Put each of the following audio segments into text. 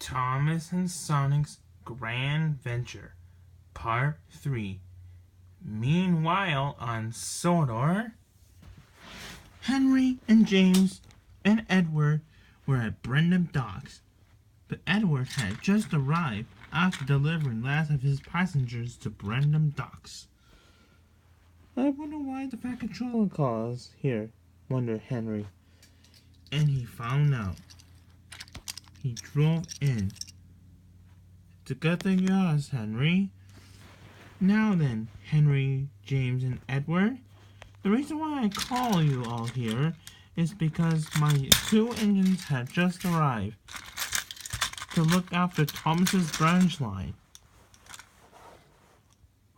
Thomas and Sonic's Grand Venture, Part 3. Meanwhile, on Sodor, Henry and James and Edward were at Brendam Docks, but Edward had just arrived after delivering last of his passengers to Brendam Docks. I wonder why the Fat Controller calls here, wondered Henry. And he found out. He drove in. It's a good thing you asked, Henry. Now then, Henry, James, and Edward, the reason why I call you all here is because my two engines had just arrived to look after Thomas's branch line.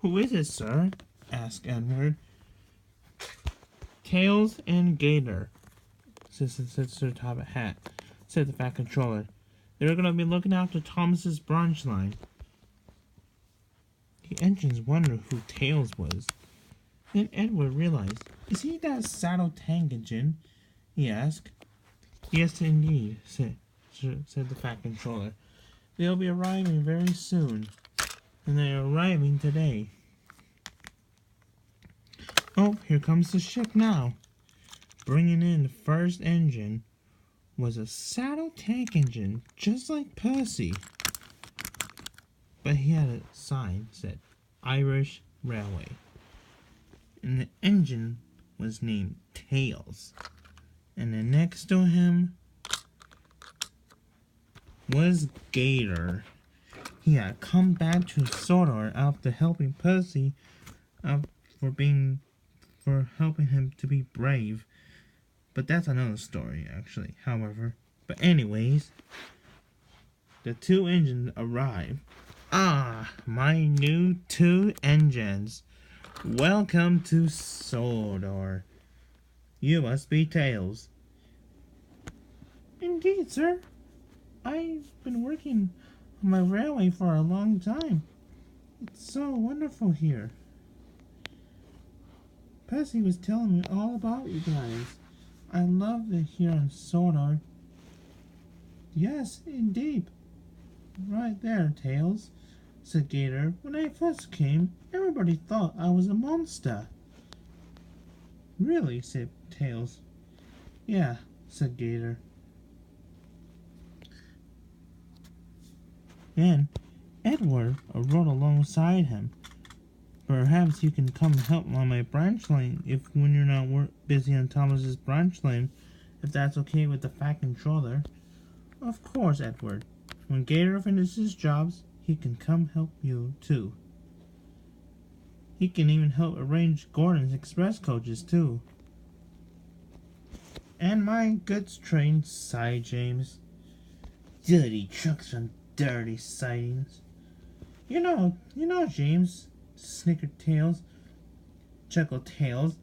Who is it, sir? Asked Edward. Tails and Gator, said Sir Top Hat, said the Fat Controller. They're going to be looking after Thomas's branch line. The engines wondered who Tails was. Then Edward realized, is he that saddle tank engine? He asked. Yes, indeed, said the Fat Controller. They'll be arriving very soon, and they're arriving today. Oh, here comes the ship now. Bringing in the first engine was a saddle tank engine, just like Percy. But he had a sign that said Irish Railway. And the engine was named Tails. And then next to him was Gator. He had come back to Sodor after helping Percy for helping him to be brave. But that's another story, actually, however. But anyways, the two engines arrived. Ah, my new two engines. Welcome to Sodor. You must be Tails. Indeed, sir. I've been working on my railway for a long time. It's so wonderful here. Percy was telling me all about you guys. I love it here on Sodor. Yes, indeed. Right there, Tails, said Gator. When I first came, everybody thought I was a monster. Really, said Tails. Yeah, said Gator. Then Edward rode alongside him. Perhaps you can come help on my branch line when you're not busy on Thomas's branch line, if that's okay with the Fat Controller. Of course, Edward. When Gator finishes his jobs, he can come help you too. He can even help arrange Gordon's express coaches too. And my goods train, sighed James. Dirty trucks from dirty sidings. You know, James, snickered Tails. Chuckled Tails.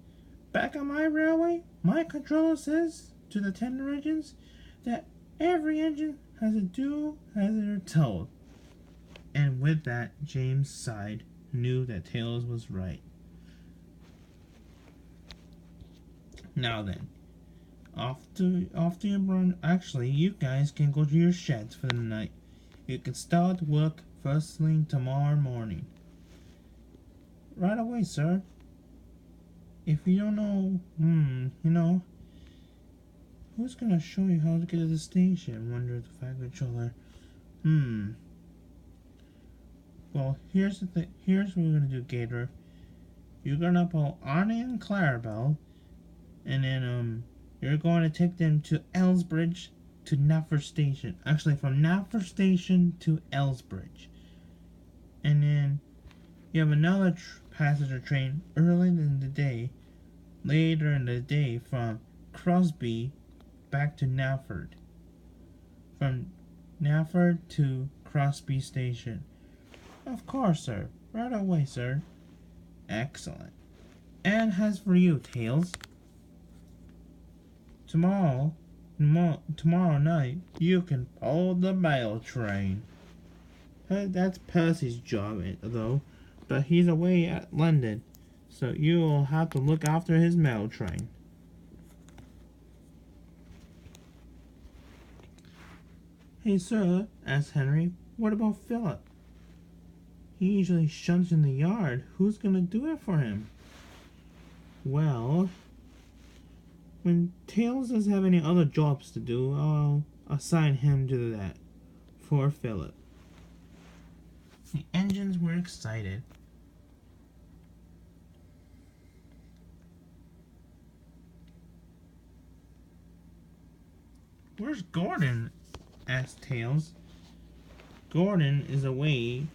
Back on my railway, my controller says to the tender engines that every engine has to do as they're told. And with that, James sighed, knew that Tails was right. Now then, off to your run. Actually, you guys can go to your sheds for the night. You can start work first thing tomorrow morning. Right away, sir. If you don't know, who's gonna show you how to get to the station? Wondered the Fat Controller. Well, here's the thing. Here's what we're gonna do, Gator. You're gonna pull Arnie and Clarabelle, and then you're going to take them to Elsbridge to Knapford Station. Actually, from Knapford Station to Elsbridge, and then you have another passenger train early in the day, later in the day from Crosby back to Knapford. From Knapford to Crosby Station. Of course, sir. Right away, sir. Excellent. And as for you, Tails, tomorrow night, you can pull the mail train. That's Percy's job, though, but he's away at London, so you'll have to look after his mail train. Hey, sir, asked Henry, what about Philip? He usually shunts in the yard. Who's gonna do it for him? Well, when Tails doesn't have any other jobs to do, I'll assign him to that for Philip. The engines were excited. Where's Gordon? Asked Tails. Gordon is away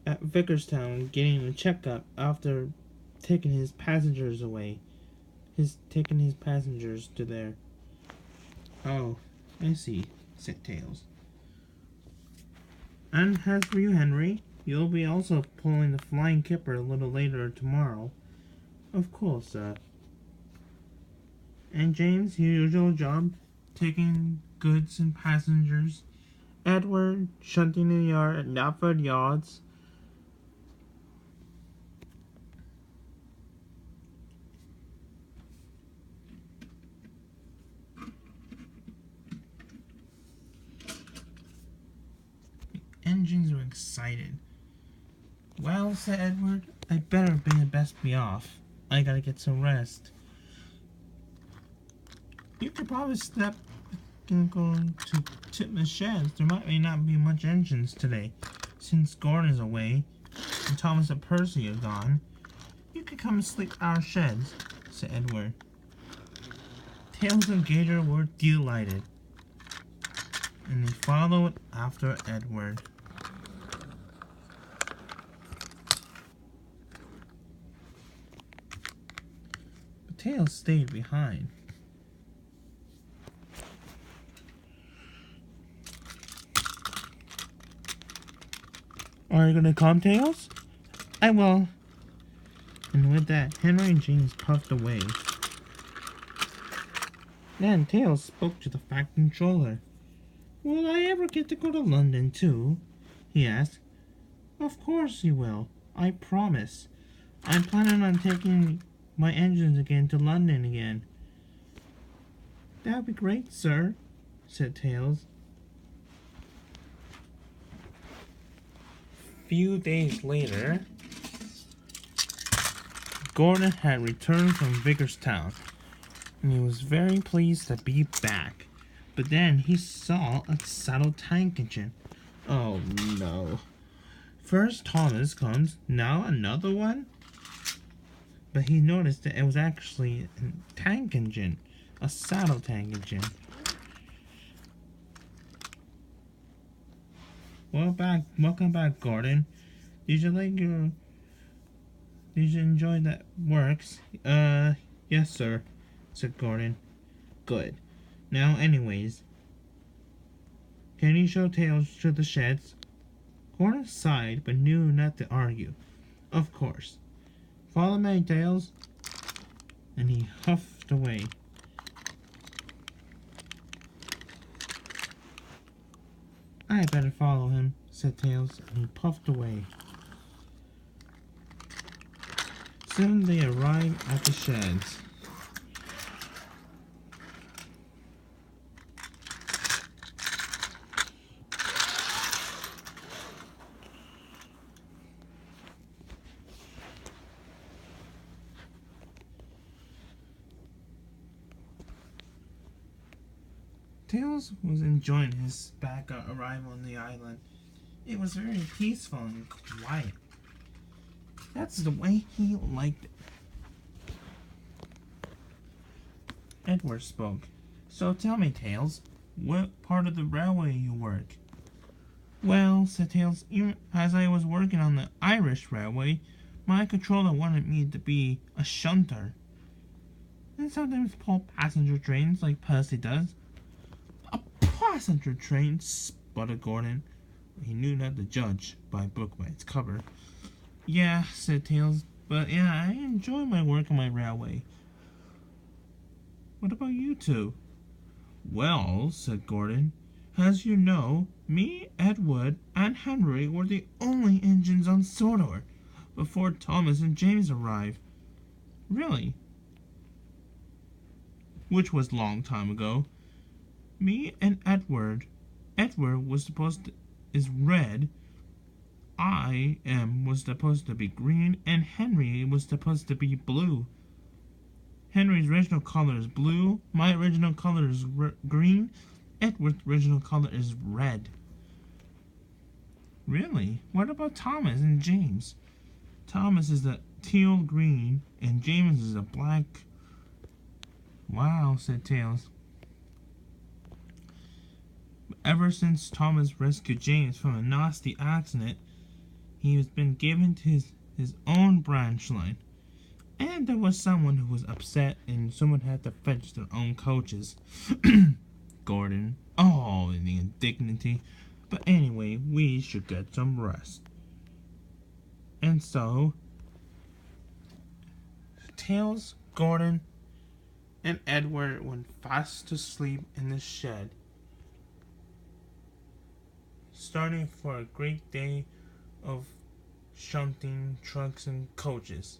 at Vickerstown getting a checkup after taking his passengers away. Taking his passengers to there. Oh, I see, said Tails. And as for you, Henry, you'll be also pulling the Flying Kipper a little later tomorrow. Of course, sir. And James, your usual job, taking goods and passengers. Edward, shunting in the yard at Knapford Yards. Engines were excited. Well, said Edward, I better best be off. I gotta get some rest. You could probably step and go to Titmus Sheds. There might not be much engines today, since Gordon's away and Thomas and Percy are gone. You could come and sleep at our sheds, said Edward. Tails and Gator were delighted, and they followed after Edward. But Tails stayed behind. Are you gonna come, Tails? I will. And with that, Henry and James puffed away. Then Tails spoke to the Fat Controller. Will I ever get to go to London, too? He asked. Of course you will. I promise. I'm planning on taking my engines again to London again. That would be great, sir, said Tails. Few days later, Gordon had returned from Vickerstown, and he was very pleased to be back. But then he saw a saddle tank engine. Oh no. First Thomas comes, now another one? But he noticed that it was actually a tank engine, a saddle tank engine. Welcome back, Gordon. Did you enjoy that works? Yes, sir, said Gordon. Good. Now, anyways, can you show Tails to the sheds? Gordon sighed, but knew not to argue. Of course. Follow me, Tails. And he huffed away. I better follow him, said Tails, and he puffed away. Soon they arrived at the sheds. Tails was enjoying his arrival on the island. It was very peaceful and quiet. That's the way he liked it. Edward spoke. So tell me, Tails, what part of the railway you work? Well, said Tails, as I was working on the Irish railway, my controller wanted me to be a shunter. And sometimes pull passenger trains like Percy does. A passenger train, sputtered Gordon. He knew not to judge by a book by its cover. Yeah, said Tails, but yeah, I enjoy my work on my railway. What about you two? Well, said Gordon, as you know, me, Edward, and Henry were the only engines on Sodor before Thomas and James arrived. Really? Which was long time ago. Me and Edward Edward was supposed to is red. I am was supposed to be green, and Henry was supposed to be blue. Henry's original color is blue. My original color is green. Edward's original color is red. Really? What about Thomas and James? Thomas is a teal green, and James is a black. Wow, said Tails. Ever since Thomas rescued James from a nasty accident, he has been given to his own branch line. And there was someone who was upset, and someone had to fetch their own coaches. Gordon. Oh, the indignity. But anyway, we should get some rest. And so, Tails, Gordon, and Edward went fast to sleep in the shed, starting for a great day of shunting trucks and coaches.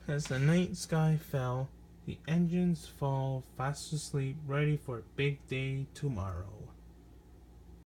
As the night sky fell, the engines fall fast asleep, ready for a big day tomorrow.